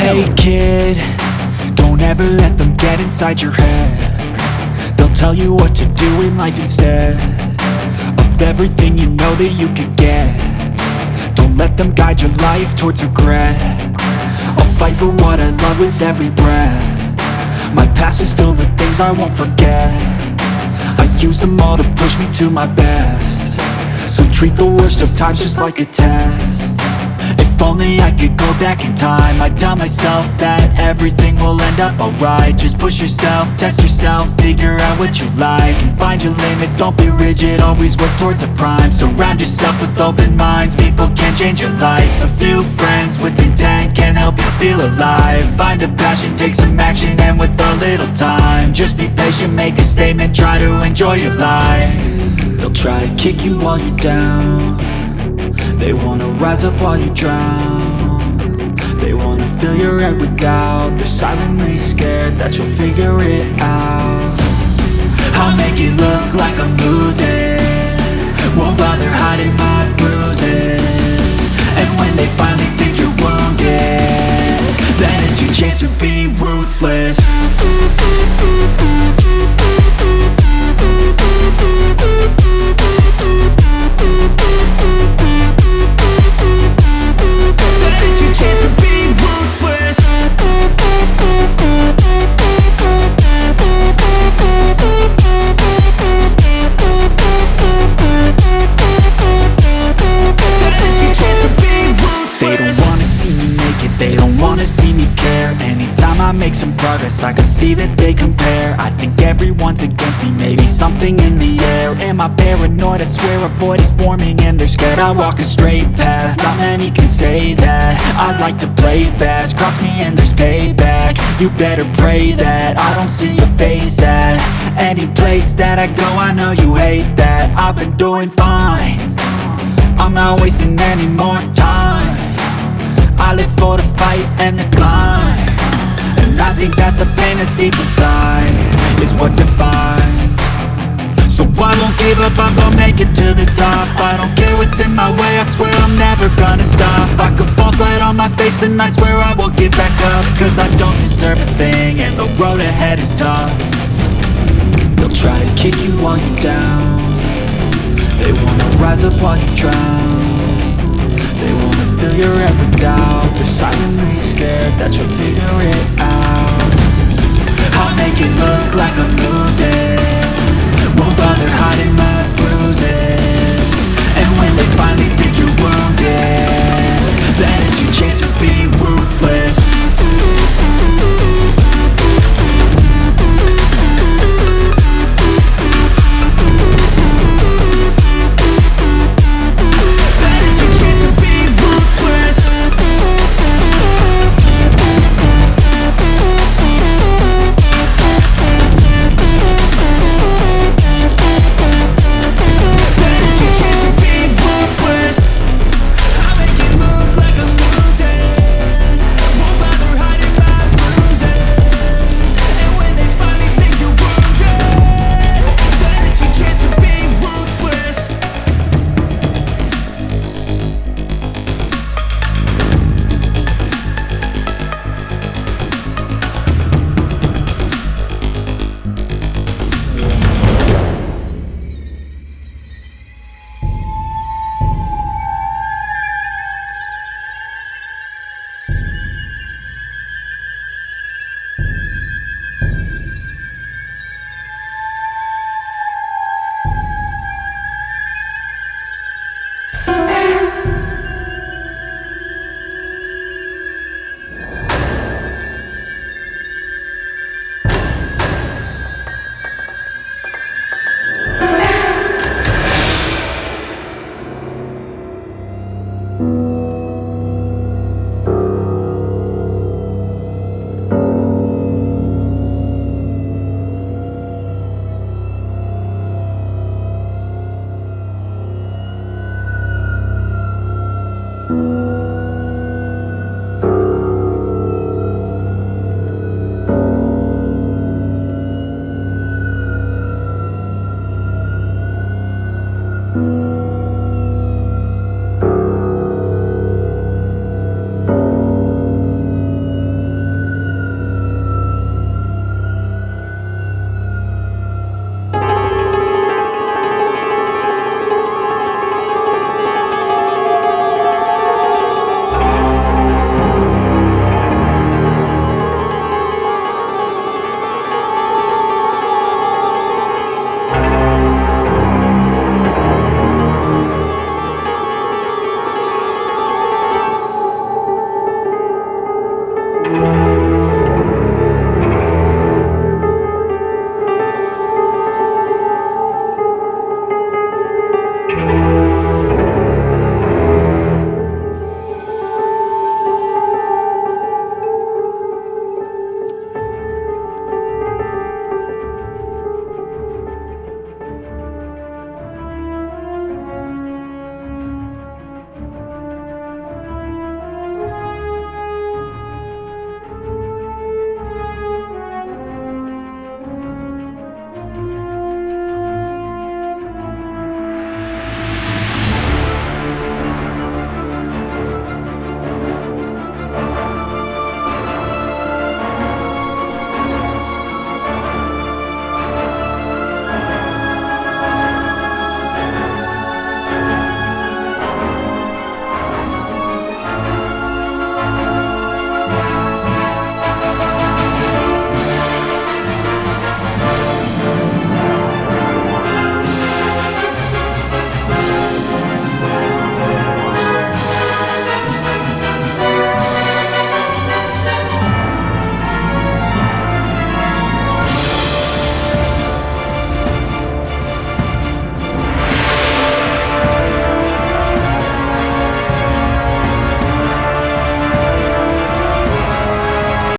Hey kid, don't ever let them get inside your head. They'll tell you what to do in life instead of everything you know that you could get. Don't let them guide your life towards regret. I'll fight for what I love with every breath. My past is filled with things I won't forget. I use them all to push me to my best. So treat the worst of times just like a test. If only I could go back in time, I'd tell myself that everything will end up alright. Just push yourself, test yourself, figure out what you like, and find your limits, don't be rigid, always work towards a prime. Surround yourself with open minds, people can change your life. A few friends with intent can help you feel alive. Find a passion, take some action, and with a little time, just be patient, make a statement, try to enjoy your life. They'll try to kick you while you're down. They wanna rise up while you drown. They wanna fill your head with doubt. They're silently scared that you'll figure it out. I'll make it look like I'm losing, won't bother hiding my bruises. And when they finally think you're wounded, then it's your chance to be ruthless. They don't wanna see me care. Anytime I make some progress, I can see that they compare. I think everyone's against me, maybe something in the air. Am I paranoid? I swear a void is forming and they're scared. I walk a straight path, not many can say that. I like to play fast, cross me and there's payback. You better pray that I don't see your face at any place that I go. I know you hate that. I've been doing fine, I'm not wasting any more time. I live for the fight and the climb, and I think that the pain that's deep inside is what defines. So I won't give up, I'm gonna make it to the top. I don't care what's in my way, I swear I'm never gonna stop. I could fall flat on my face and I swear I won't give back up, cause I don't deserve a thing and the road ahead is tough. They'll try to kick you while you're down. They wanna rise up while you drown. They wanna fill your head with doubt. They're silently scared that you'll figure it out. I'll make it look like I'm losing, won't bother hiding my